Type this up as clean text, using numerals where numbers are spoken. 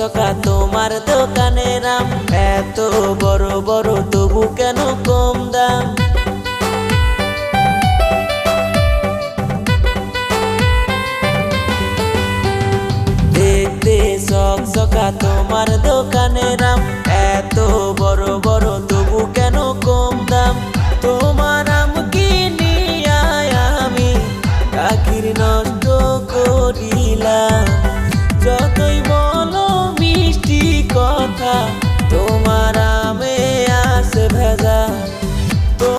চকা তোমার দোকানের নাম, এত বড় বড় তবু কেন কম দাম? দেখতে চকচকা তোমার